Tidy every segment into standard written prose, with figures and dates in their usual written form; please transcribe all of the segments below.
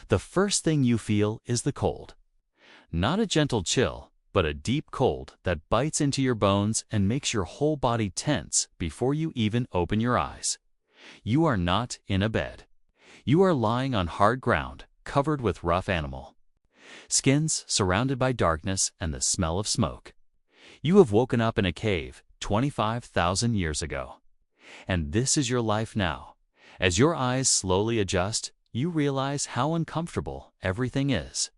The first thing you feel is the cold. Not a gentle chill, but a deep cold that bites into your bones and makes your whole body tense before you even open your eyes. You are not in a bed. You are lying on hard ground, covered with rough animal skins, surrounded by darkness and the smell of smoke. You have woken up in a cave 25,000 years ago. And this is your life now. As your eyes slowly adjust, you realize how uncomfortable everything is.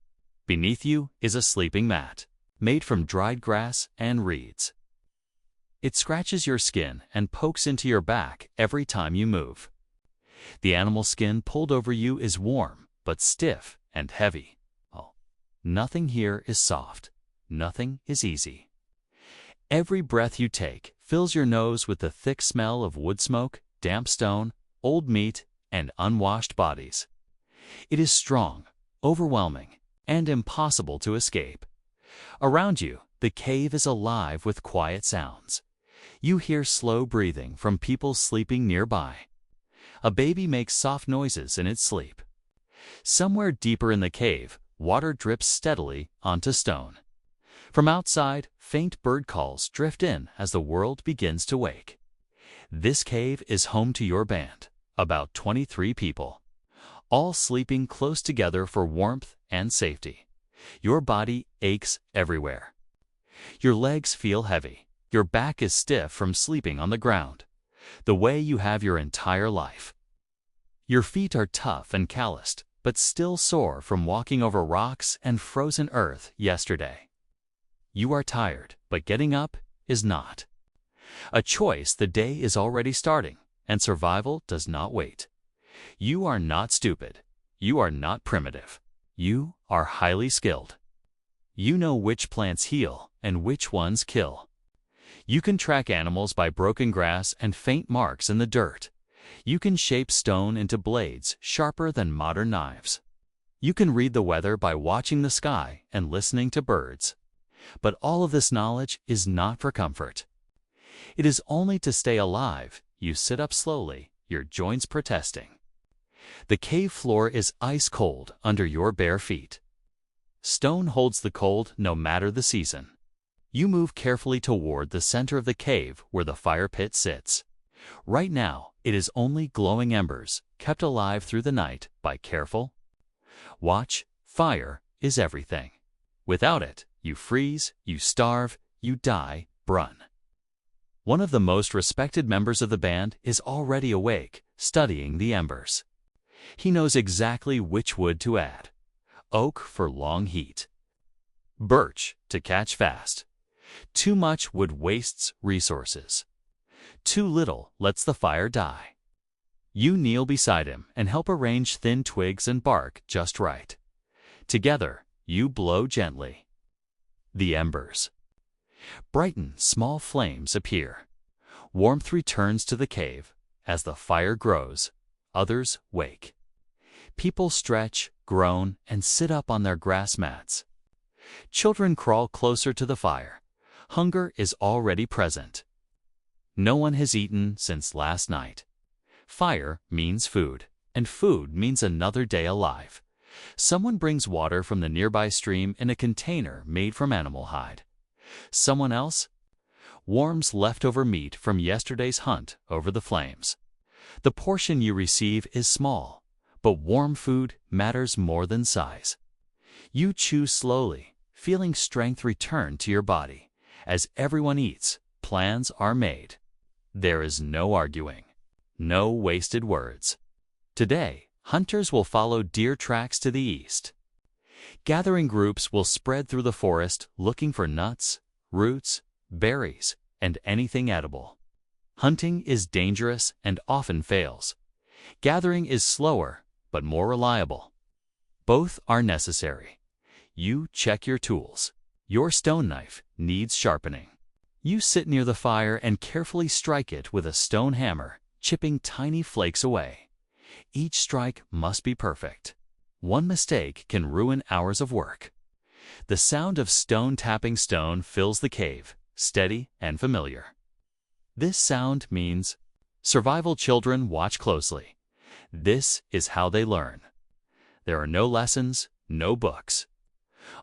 Beneath you is a sleeping mat, made from dried grass and reeds. It scratches your skin and pokes into your back every time you move. The animal skin pulled over you is warm, but stiff and heavy. Oh, nothing here is soft. Nothing is easy. Every breath you take fills your nose with the thick smell of wood smoke, damp stone, old meat, and unwashed bodies. It is strong, overwhelming, and impossible to escape. Around you, the cave is alive with quiet sounds. You hear slow breathing from people sleeping nearby. A baby makes soft noises in its sleep. Somewhere deeper in the cave, water drips steadily onto stone. From outside, faint bird calls drift in as the world begins to wake. This cave is home to your band, about 23 people, all sleeping close together for warmth and safety. Your body aches everywhere. Your legs feel heavy. Your back is stiff from sleeping on the ground, the way you have your entire life. Your feet are tough and calloused, but still sore from walking over rocks and frozen earth yesterday. You are tired, but getting up is not. A choice. The day is already starting, and survival does not wait. You are not stupid. You are not primitive. You are highly skilled. You know which plants heal and which ones kill. You can track animals by broken grass and faint marks in the dirt. You can shape stone into blades sharper than modern knives. You can read the weather by watching the sky and listening to birds. But all of this knowledge is not for comfort. It is only to stay alive. You sit up slowly, your joints protesting. The cave floor is ice cold under your bare feet. Stone holds the cold no matter the season. You move carefully toward the center of the cave where the fire pit sits. Right now, it is only glowing embers, kept alive through the night by careful watch. Fire is everything. Without it, you freeze, you starve, you die, Brun. One of the most respected members of the band is already awake, studying the embers. He knows exactly which wood to add. Oak for long heat. Birch to catch fast. Too much wood wastes resources. Too little lets the fire die. You kneel beside him and help arrange thin twigs and bark just right. Together, you blow gently. The embers brighten, small flames appear. Warmth returns to the cave. As the fire grows, others wake. People stretch, groan, and sit up on their grass mats. Children crawl closer to the fire. Hunger is already present. No one has eaten since last night. Fire means food, and food means another day alive. Someone brings water from the nearby stream in a container made from animal hide. Someone else warms leftover meat from yesterday's hunt over the flames. The portion you receive is small, but warm food matters more than size. You chew slowly, feeling strength return to your body. As everyone eats, plans are made. There is no arguing, no wasted words. Today, hunters will follow deer tracks to the east. Gathering groups will spread through the forest looking for nuts, roots, berries, and anything edible. Hunting is dangerous and often fails. Gathering is slower, but more reliable. Both are necessary. You check your tools. Your stone knife needs sharpening. You sit near the fire and carefully strike it with a stone hammer, chipping tiny flakes away. Each strike must be perfect. One mistake can ruin hours of work. The sound of stone tapping stone fills the cave, steady and familiar. This sound means survival. Children watch closely. This is how they learn. There are no lessons, no books.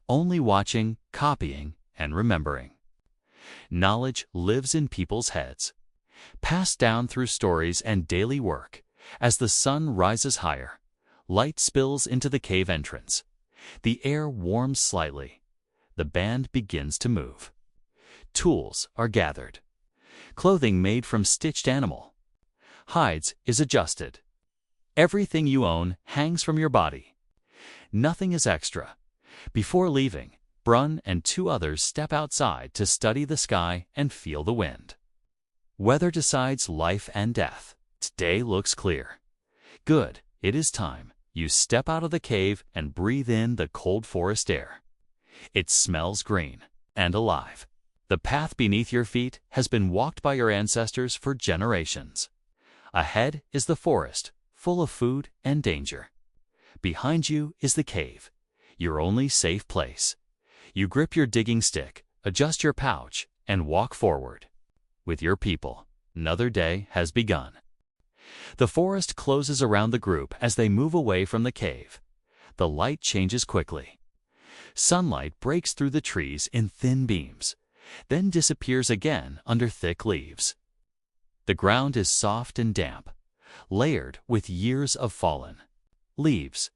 Only watching, copying, and remembering. Knowledge lives in people's heads, passed down through stories and daily work. As the sun rises higher, light spills into the cave entrance. The air warms slightly. The band begins to move. Tools are gathered. Clothing made from stitched animal hides is adjusted. Everything you own hangs from your body. Nothing is extra. Before leaving, Brun and two others step outside to study the sky and feel the wind. Weather decides life and death. Today looks clear. Good, it is time. You step out of the cave and breathe in the cold forest air. It smells green and alive. The path beneath your feet has been walked by your ancestors for generations. Ahead is the forest, full of food and danger. Behind you is the cave, your only safe place. You grip your digging stick, adjust your pouch, and walk forward. With your people, another day has begun. The forest closes around the group as they move away from the cave. The light changes quickly. Sunlight breaks through the trees in thin beams, then disappears again under thick leaves. The ground is soft and damp, layered with years of fallen leaves.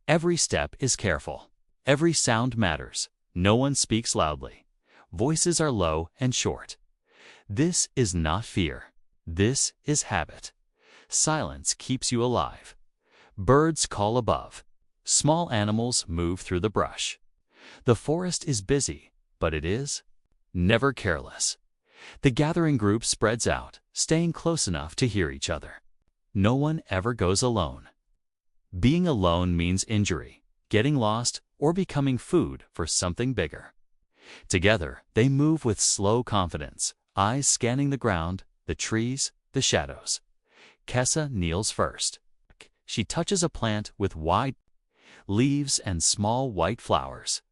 Every step is careful. Every sound matters. No one speaks loudly. Voices are low and short. This is not fear. This is habit. Silence keeps you alive. Birds call above. Small animals move through the brush. The forest is busy, but it is never careless. The gathering group spreads out, staying close enough to hear each other. No one ever goes alone. Being alone means injury, getting lost, or becoming food for something bigger. Together, they move with slow confidence, eyes scanning the ground, the trees, the shadows. Kessa kneels first. She touches a plant with wide leaves and small white flowers.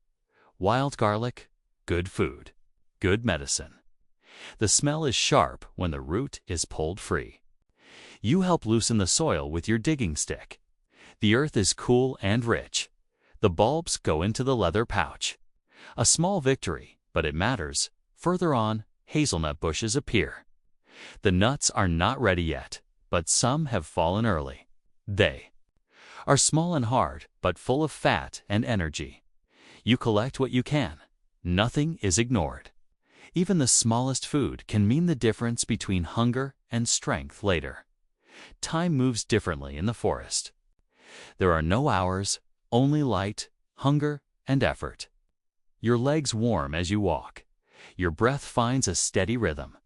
Wild garlic, good food, good medicine. The smell is sharp when the root is pulled free. You help loosen the soil with your digging stick. The earth is cool and rich. The bulbs go into the leather pouch. A small victory, but it matters. Further on, hazelnut bushes appear. The nuts are not ready yet, but some have fallen early. They are small and hard, but full of fat and energy. You collect what you can. Nothing is ignored. Even the smallest food can mean the difference between hunger and strength later. Time moves differently in the forest. There are no hours, only light, hunger, and effort. Your legs warm as you walk. Your breath finds a steady rhythm.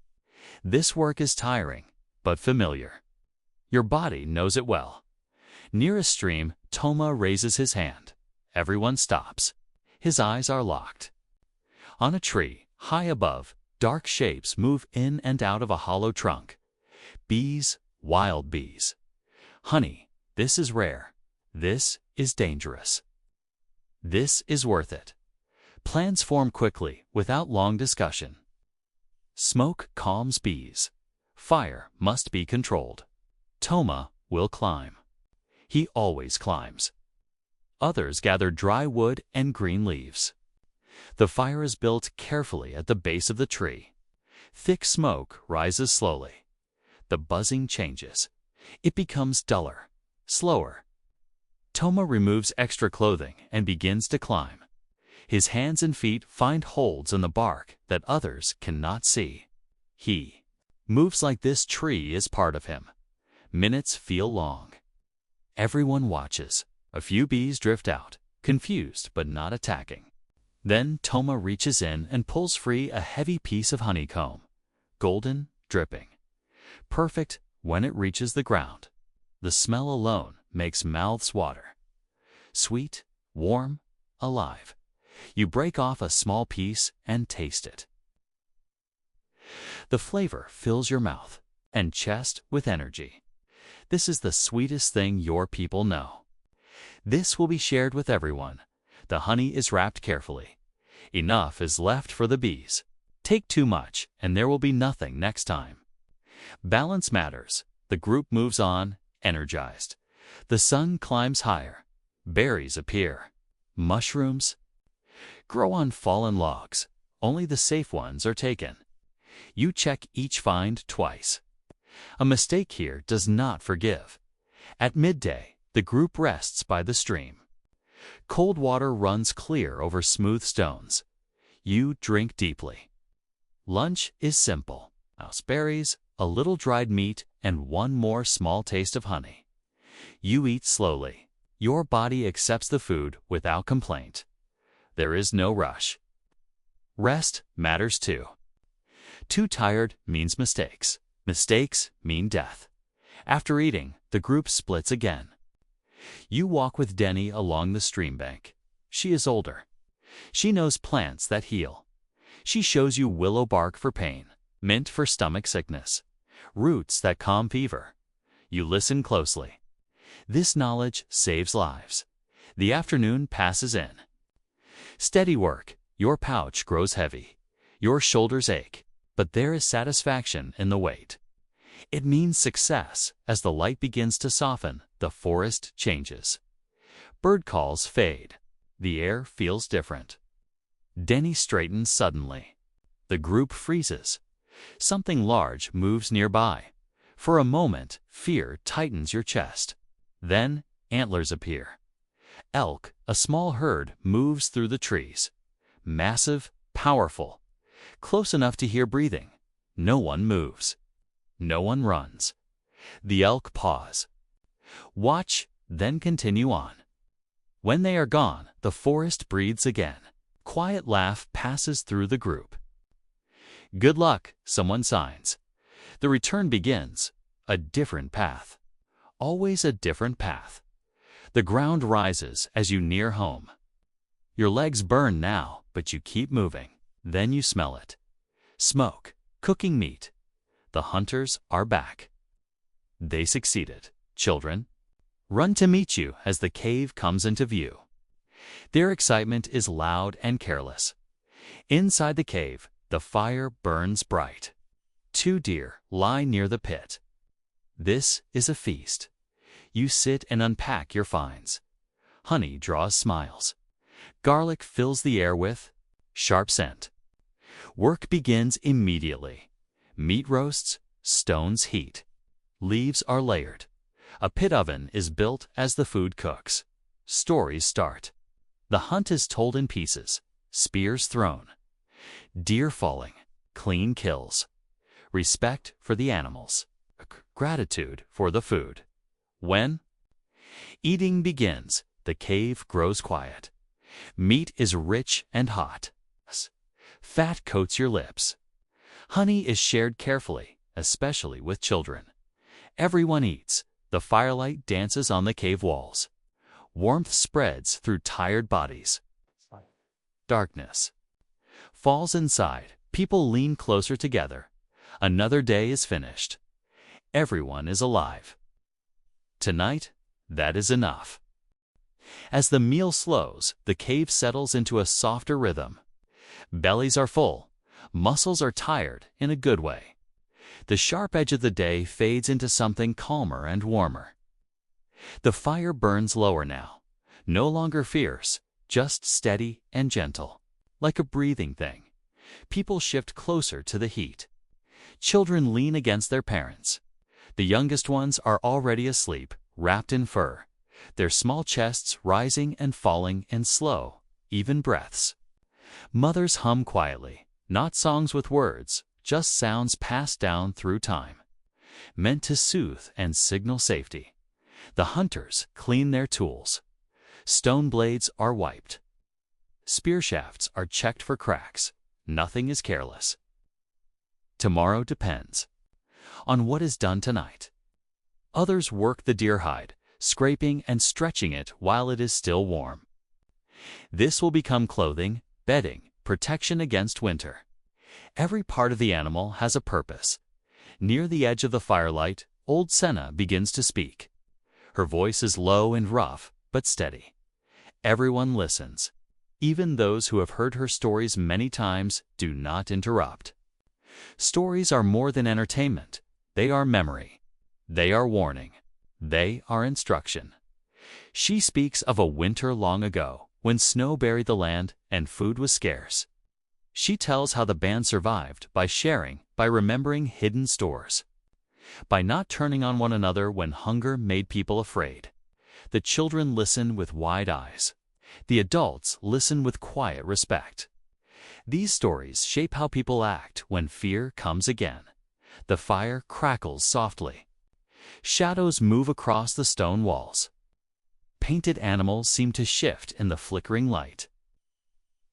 This work is tiring, but familiar. Your body knows it well. Near a stream, Toma raises his hand. Everyone stops. His eyes are locked. On a tree, high above, dark shapes move in and out of a hollow trunk. Bees, wild bees. Honey, this is rare. This is dangerous. This is worth it. Plans form quickly, without long discussion. Smoke calms bees. Fire must be controlled. Toma will climb. He always climbs. Others gather dry wood and green leaves. The fire is built carefully at the base of the tree. Thick smoke rises slowly. The buzzing changes. It becomes duller, slower. Toma removes extra clothing and begins to climb. His hands and feet find holds in the bark that others cannot see. He moves like this tree is part of him. Minutes feel long. Everyone watches. A few bees drift out, confused but not attacking. Then Toma reaches in and pulls free a heavy piece of honeycomb, golden, dripping. Perfect when it reaches the ground. The smell alone makes mouths water. Sweet, warm, alive. You break off a small piece and taste it. The flavor fills your mouth and chest with energy. This is the sweetest thing your people know. This will be shared with everyone. The honey is wrapped carefully. Enough is left for the bees. Take too much, and there will be nothing next time. Balance matters. The group moves on, energized. The sun climbs higher. Berries appear. Mushrooms grow on fallen logs. Only the safe ones are taken. You check each find twice. A mistake here does not forgive. At midday, the group rests by the stream. Cold water runs clear over smooth stones. You drink deeply. Lunch is simple. Mouse berries, a little dried meat, and one more small taste of honey. You eat slowly. Your body accepts the food without complaint. There is no rush. Rest matters too. Too tired means mistakes. Mistakes mean death. After eating, the group splits again. You walk with Denny along the stream bank. She is older. She knows plants that heal. She shows you willow bark for pain, mint for stomach sickness, roots that calm fever. You listen closely. This knowledge saves lives. The afternoon passes in. Steady work. Your pouch grows heavy. Your shoulders ache, but there is satisfaction in the wait. It means success. As the light begins to soften, the forest changes. Bird calls fade. The air feels different. Denny straightens suddenly. The group freezes. Something large moves nearby. For a moment, fear tightens your chest. Then, antlers appear. Elk, a small herd, moves through the trees. Massive, powerful. Close enough to hear breathing. No one moves. No one runs. The elk pause. Watch, then continue on. When they are gone, the forest breathes again. Quiet laugh passes through the group. Good luck, someone signs. The return begins. A different path. Always a different path. The ground rises as you near home. Your legs burn now, but you keep moving. Then you smell it. Smoke, cooking meat. The hunters are back. They succeeded. Children run to meet you as the cave comes into view. Their excitement is loud and careless. Inside the cave, the fire burns bright. 2 deer lie near the pit. This is a feast. You sit and unpack your finds. Honey draws smiles. Garlic fills the air with sharp scent. Work begins immediately. Meat roasts, stones heat. Leaves are layered. A pit oven is built as the food cooks. Stories start. The hunt is told in pieces. Spears thrown. Deer falling. Clean kills. Respect for the animals. Gratitude for the food. When eating begins, the cave grows quiet. Meat is rich and hot. Fat coats your lips. Honey is shared carefully, especially with children. Everyone eats. The firelight dances on the cave walls. Warmth spreads through tired bodies. Darkness falls inside. People lean closer together. Another day is finished. Everyone is alive. Tonight, that is enough. As the meal slows, the cave settles into a softer rhythm. Bellies are full. Muscles are tired in a good way. The sharp edge of the day fades into something calmer and warmer. The fire burns lower now. No longer fierce, just steady and gentle. Like a breathing thing. People shift closer to the heat. Children lean against their parents. The youngest ones are already asleep, wrapped in fur, their small chests rising and falling in slow, even breaths. Mothers hum quietly, not songs with words, just sounds passed down through time, meant to soothe and signal safety. The hunters clean their tools. Stone blades are wiped. Spear shafts are checked for cracks. Nothing is careless. Tomorrow depends on what is done tonight. Others work the deer hide, scraping and stretching it while it is still warm. This will become clothing, bedding, protection against winter. Every part of the animal has a purpose. Near the edge of the firelight, old Senna begins to speak. Her voice is low and rough, but steady. Everyone listens. Even those who have heard her stories many times do not interrupt. Stories are more than entertainment. They are memory. They are warning. They are instruction. She speaks of a winter long ago, when snow buried the land and food was scarce. She tells how the band survived by sharing, by remembering hidden stores, by not turning on one another when hunger made people afraid. The children listen with wide eyes. The adults listen with quiet respect. These stories shape how people act when fear comes again. The fire crackles softly. Shadows move across the stone walls. Painted animals seem to shift in the flickering light.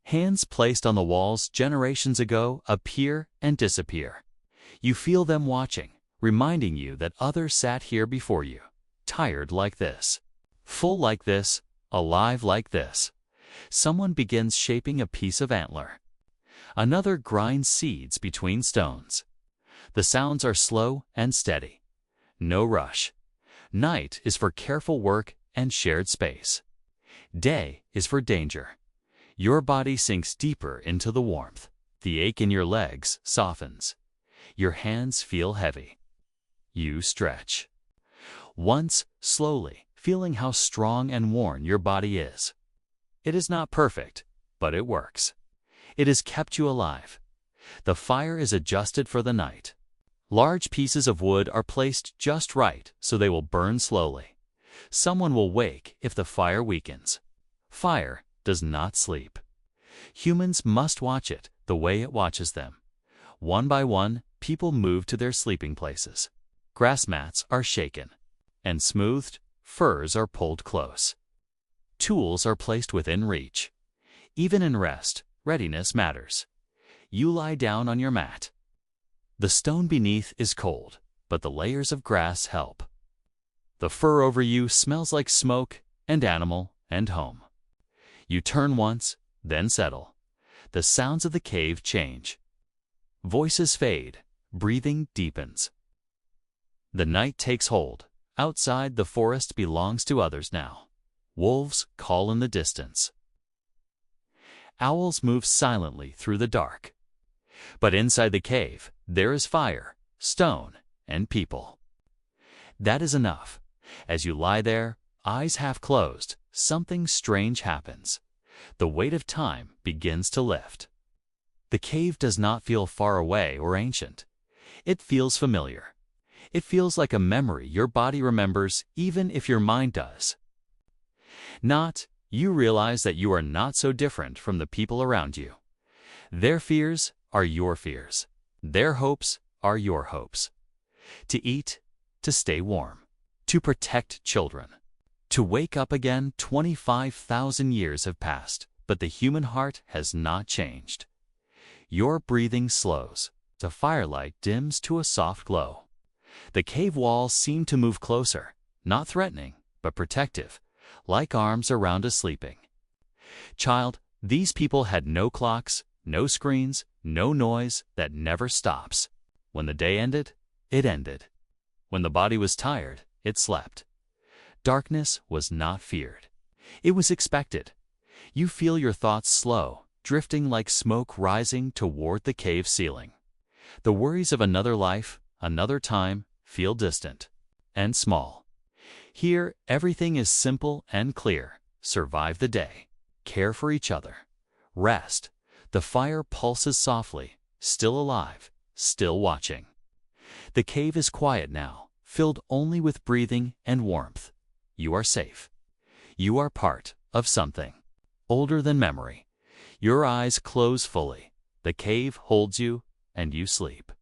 Hands placed on the walls generations ago appear and disappear. You feel them watching, reminding you that others sat here before you, tired like this, full like this, alive like this. Someone begins shaping a piece of antler. Another grinds seeds between stones. The sounds are slow and steady. No rush. Night is for careful work and shared space. Day is for danger. Your body sinks deeper into the warmth. The ache in your legs softens. Your hands feel heavy. You stretch. Once, slowly, feeling how strong and worn your body is. It is not perfect, but it works. It has kept you alive. The fire is adjusted for the night. Large pieces of wood are placed just right so they will burn slowly. Someone will wake if the fire weakens. Fire does not sleep. Humans must watch it the way it watches them. One by one, people move to their sleeping places. Grass mats are shaken and smoothed, furs are pulled close. Tools are placed within reach. Even in rest, readiness matters. You lie down on your mat. The stone beneath is cold, but the layers of grass help. The fur over you smells like smoke and animal and home. You turn once, then settle. The sounds of the cave change. Voices fade, breathing deepens. The night takes hold. Outside, the forest belongs to others now. Wolves call in the distance. Owls move silently through the dark. But inside the cave, there is fire, stone, and people. That is enough. As you lie there, eyes half closed, something strange happens. The weight of time begins to lift. The cave does not feel far away or ancient. It feels familiar. It feels like a memory your body remembers even if your mind does. You realize that you are not so different from the people around you. Their fears are your fears. Their hopes are your hopes. To eat, to stay warm, to protect children. To wake up again. 25,000 years have passed, but the human heart has not changed. Your breathing slows. The firelight dims to a soft glow. The cave walls seem to move closer, not threatening, but protective, like arms around a sleeping child. These people had no clocks, no screens, no noise that never stops. When the day ended, it ended. When the body was tired, it slept. Darkness was not feared. It was expected. You feel your thoughts slow, drifting like smoke rising toward the cave ceiling. The worries of another life, another time, feel distant and small. Here, everything is simple and clear. Survive the day. Care for each other. Rest. The fire pulses softly, still alive, still watching. The cave is quiet now, filled only with breathing and warmth. You are safe. You are part of something older than memory. Your eyes close fully. The cave holds you, and you sleep.